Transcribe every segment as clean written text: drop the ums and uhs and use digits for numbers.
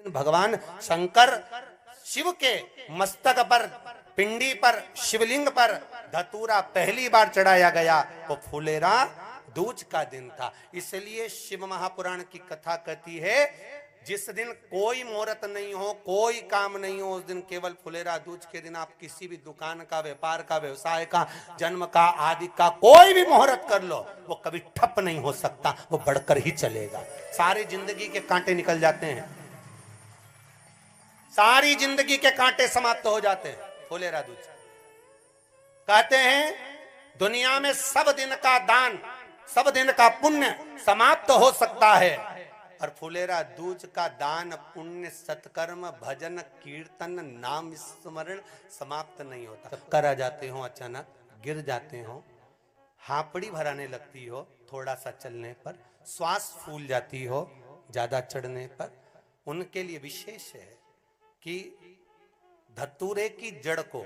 भगवान शंकर शिव के मस्तक पर, पिंडी पर, शिवलिंग पर धतूरा पहली बार चढ़ाया गया वो फुलेरा दूज का दिन था। इसलिए शिव महापुराण की कथा कहती है जिस दिन कोई मुहूर्त नहीं हो, कोई काम नहीं हो, उस दिन केवल फुलेरा दूज के दिन आप किसी भी दुकान का, व्यापार का, व्यवसाय का, जन्म का, आदि का कोई भी मुहूर्त कर लो, वो कभी ठप नहीं हो सकता, वो बढ़कर ही चलेगा। सारी जिंदगी के कांटे निकल जाते हैं, सारी जिंदगी के कांटे समाप्त हो जाते हैं फुलेरा दूज। कहते हैं दुनिया में सब दिन का दान, सब दिन का पुण्य समाप्त हो सकता है, और फुलेरा दूज का दान, पुण्य, सत्कर्म, भजन, कीर्तन, नाम स्मरण समाप्त नहीं होता। चक्कर आ जाते हो, अचानक गिर जाते हो, हापड़ी भराने लगती हो थोड़ा सा चलने पर, श्वास फूल जाती हो ज्यादा चढ़ने पर, उनके लिए विशेष है कि धतूरे की जड़ को,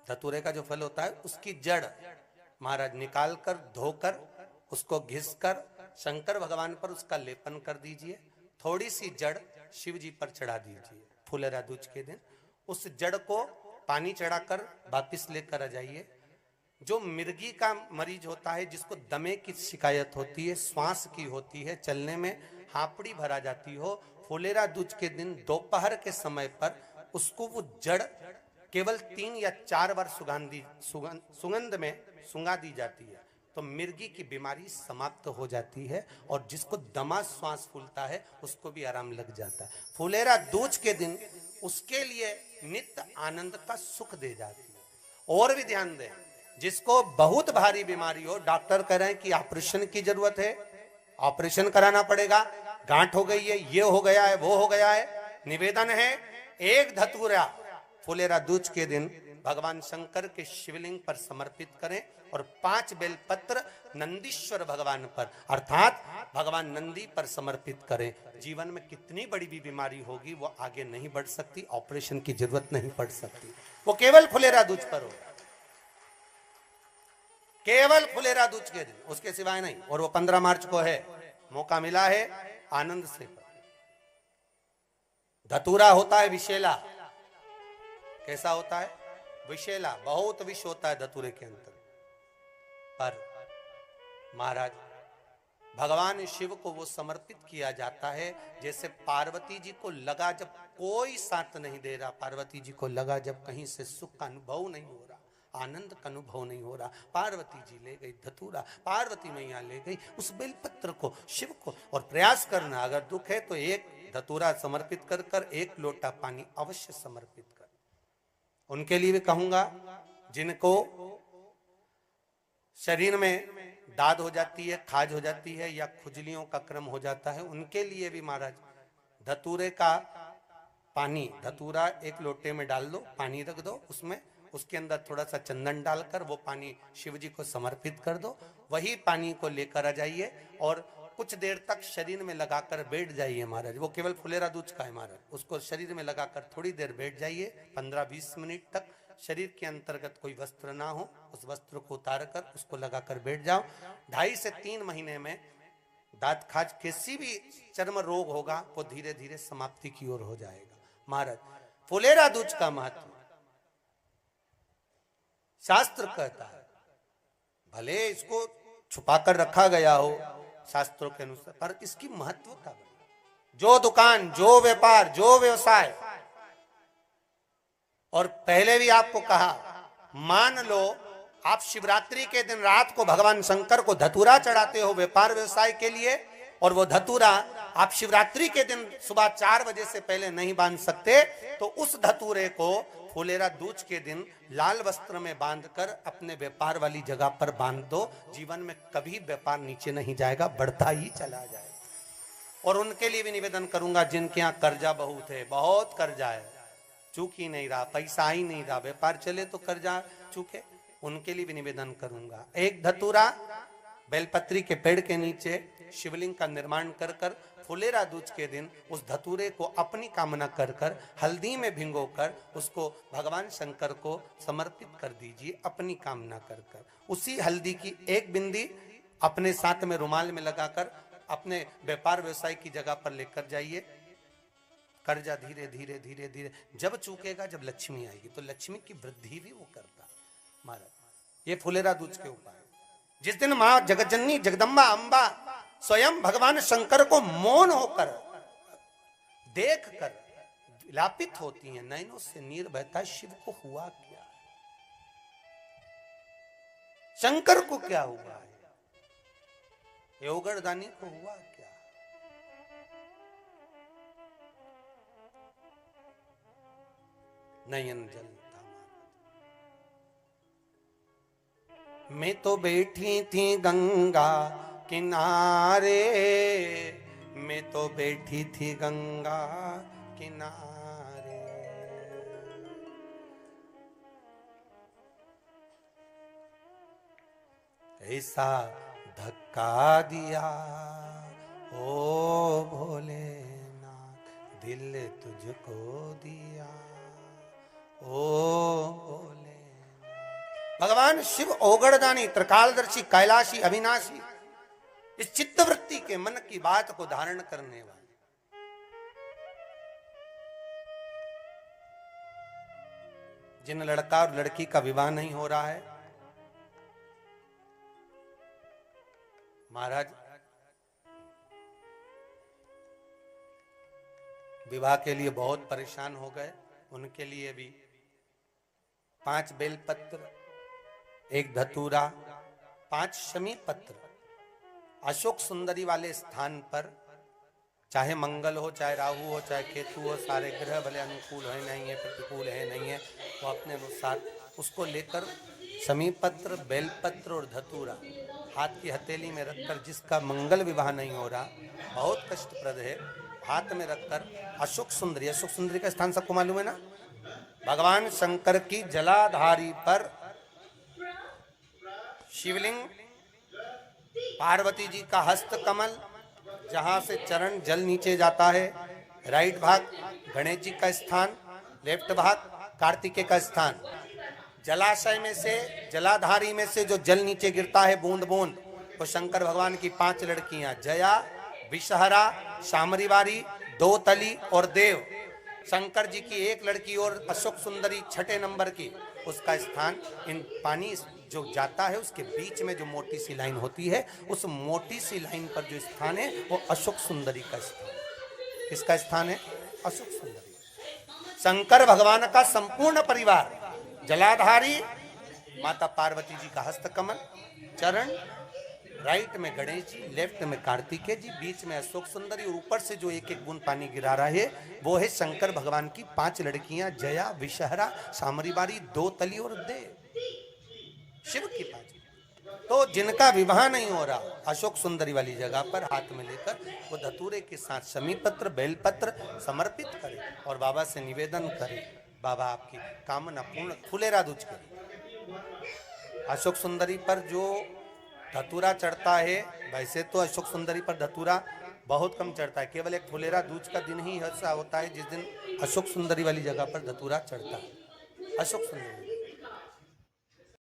धतूरे का जो फल होता है उसकी जड़ महाराज निकाल कर, धोकर, उसको घिसकर शंकर भगवान पर उसका लेपन कर दीजिए। थोड़ी सी जड़ शिव जी पर चढ़ा दीजिए फुलेरा दूज के दिन। उस जड़ को पानी चढ़ाकर वापिस लेकर आ जाइए। जो मिर्गी का मरीज होता है, जिसको दमे की शिकायत होती है, श्वास की होती है, चलने में हापड़ी भरा जाती हो, फुलेरा दूज के दिन दोपहर के समय पर उसको वो जड़ केवल 3 या 4 बार सुगंध में सुंगा दी जाती है, तो मिर्गी की बीमारी समाप्त हो जाती है, और जिसको दमा श्वास फूलता है उसको भी आराम लग जाता है। फुलेरा दूज के दिन उसके लिए नित्य आनंद का सुख दे जाती है। और भी ध्यान दें, जिसको बहुत भारी बीमारी हो, डॉक्टर कह रहे हैं कि ऑपरेशन की जरूरत है, ऑपरेशन कराना पड़ेगा, गांठ हो गई है, ये हो गया है, वो हो गया है, निवेदन है एक धतूरा फुलेरा दूज के दिन भगवान शंकर के शिवलिंग पर समर्पित करें, और 5 बेलपत्र नंदीश्वर भगवान पर अर्थात भगवान नंदी पर समर्पित करें। जीवन में कितनी बड़ी भी बीमारी होगी वो आगे नहीं बढ़ सकती, ऑपरेशन की जरूरत नहीं पड़ सकती, वो केवल फुलेरा दूज पर होगा, केवल फुलेरा दूज के दिन, उसके सिवाय नहीं। और वो 15 मार्च को है, मौका मिला है, आनंद से। धतूरा होता है विषैला। कैसा होता है? विषैला, बहुत विष होता है धतूरे के अंदर। पर महाराज भगवान शिव को वो समर्पित किया जाता है जैसे पार्वती जी को लगा, जब कोई साथ नहीं दे रहा, पार्वती जी को लगा जब कहीं से सुख का अनुभव नहीं हो रहा, आनंद का अनुभव नहीं हो रहा, पार्वती जी ले गई धतूरा, पार्वती मैया ले गई उस बेलपत्र को शिव को। और प्रयास करना, अगर दुख है तो एक धतूरा समर्पित कर कर 1 लोटा पानी अवश्य समर्पित कर। उनके लिए भी कहूंगा जिनको शरीर में दाद हो जाती है, खाज हो जाती है, या खुजलियों का क्रम हो जाता है, उनके लिए भी महाराज धतूरे का पानी, धतूरा 1 लोटे में डाल दो, पानी रख दो उसमें, उसके अंदर थोड़ा सा चंदन डालकर वो पानी शिव जी को समर्पित कर दो। वही पानी को लेकर आ जाइए और कुछ देर तक शरीर में लगाकर बैठ जाइए महाराज। वो केवल फुलेरा दूज का है महाराज, उसको शरीर में लगाकर थोड़ी देर बैठ जाइए, 15-20 मिनट तक। शरीर के अंतर्गत कोई वस्त्र ना हो, उस वस्त्र को उतार कर उसको लगाकर बैठ जाओ। 2.5 से 3 महीने में दांत खाज, किसी भी चर्म रोग होगा वो धीरे धीरे समाप्ति की ओर हो जाएगा। महाराज फुलेरा दूज का महत्व शास्त्र कहता है, भले इसको छुपाकर रखा गया हो शास्त्रों के अनुसार, पर इसकी महत्वता, जो दुकान, जो व्यापार, जो व्यवसाय, और पहले भी आपको कहा, मान लो आप शिवरात्रि के दिन रात को भगवान शंकर को धतूरा चढ़ाते हो व्यापार व्यवसाय के लिए, और वो धतूरा आप शिवरात्रि के दिन सुबह 4 बजे से पहले नहीं बांध सकते, तो उस धतूरे को फुलेरा दूज के दिन लाल वस्त्र में बांधकर अपने व्यापार वाली जगह पर बांध दो। जीवन में कभी व्यापार नीचे नहीं जाएगा, बढ़ता ही चला जाएगा। और उनके लिए भी निवेदन करूंगा जिनके यहाँ कर्जा बहुत है, बहुत कर्जा है, चूक ही नहीं रहा, पैसा ही नहीं रहा, व्यापार चले तो कर्जा चूके, उनके लिए भी निवेदन करूंगा। 1 धतूरा बेलपत्री के पेड़ के नीचे शिवलिंग का निर्माण कर कर फुलेरा दूज के दिन उस धतूरे को अपनी कामना कर कर हल्दी में भिंगोकर उसको भगवान शंकर को समर्पित कर दीजिए अपनी कामना कर कर। उसी हल्दी की 1 बिंदी अपने साथ में रुमाल में लगाकर अपने व्यापार व्यवसाय की जगह पर लेकर जाइए। कर्जा धीरे धीरे धीरे धीरे जब चूकेगा, जब लक्ष्मी आएगी, तो लक्ष्मी की वृद्धि भी वो करता महाराज। ये फुलेरा दूज के उपाय। जिस दिन मां जगज्जननी जगदम्बा अंबा स्वयं भगवान शंकर को मौन होकर देख कर विलापित होती हैं, नैनों से नीर बहता है, शिव को हुआ क्या, शंकर को क्या हुआ है, योगरदानी को हुआ क्या। नयन जलता मैं तो बैठी थी गंगा किनारे, मैं तो बैठी थी गंगा किनारे, ऐसा धक्का दिया ओ भोलेनाथ, दिल तुझको दिया ओ भोले। भगवान शिव ओगड़दानी, त्रिकालदर्शी, कैलाशी, अविनाशी, इस चित्तवृत्ति के मन की बात को धारण करने वाले, जिन लड़का और लड़की का विवाह नहीं हो रहा है, महाराज विवाह के लिए बहुत परेशान हो गए, उनके लिए भी 5 बेलपत्र, 1 धतूरा, 5 शमी पत्र अशोक सुंदरी वाले स्थान पर, चाहे मंगल हो, चाहे राहु हो, चाहे केतु हो, सारे ग्रह भले अनुकूल है नहीं है, प्रतिकूल है नहीं है, वो अपने अनुसार उसको लेकर शमी पत्र, बेलपत्र और धतूरा हाथ की हथेली में रखकर, जिसका मंगल विवाह नहीं हो रहा, बहुत कष्टप्रद है, हाथ में रखकर अशोक सुंदरी, अशोक सुंदरी का स्थान सबको मालूम है ना, भगवान शंकर की जलाधारी पर शिवलिंग, पार्वती जी का हस्त कमल, जहां से चरण जल नीचे जाता है, राइट भाग गणेश जी का स्थान, लेफ्ट भाग कार्तिकेय का स्थान, जलाशय में से, जलाधारी में से जो जल नीचे गिरता है बूंद बूंद, तो शंकर भगवान की 5 लड़कियां, जया, विषहरा, शामरीवारी, दोतली और देव, शंकर जी की 1 लड़की और अशोक सुंदरी 6ठे नंबर की, उसका स्थान, इन पानी जो जाता है उसके बीच में जो मोटी सी लाइन होती है, उस मोटी सी लाइन पर जो स्थान है वो अशोक सुंदरी का स्थान। किसका स्थान है? अशोक सुंदरी। शंकर भगवान का संपूर्ण परिवार, जलाधारी माता पार्वती जी का हस्तकमल, चरण, राइट में गणेश जी, लेफ्ट में कार्तिकेय जी, बीच में अशोक सुंदरी, और ऊपर से जो 1-1 बूंद पानी गिरा रहा है वो है शंकर भगवान की 5 लड़कियां, जया, विषहरा, सामरीवारी, दोतली और देव, शिव की 5। तो जिनका विवाह नहीं हो रहा, अशोक सुंदरी वाली जगह पर हाथ में लेकर वो धतूरे के साथ शमी पत्र, बेलपत्र समर्पित करे और बाबा से निवेदन करे, बाबा आपकी कामना पूर्ण। फुलेरा दूज के अशोक सुंदरी पर जो धतूरा चढ़ता है, वैसे तो अशोक सुंदरी पर धतूरा बहुत कम चढ़ता है, केवल एक फुलेरा दूज का दिन ही ऐसा होता है जिस दिन अशोक सुंदरी वाली जगह पर धतूरा चढ़ता है। अशोक सुंदरी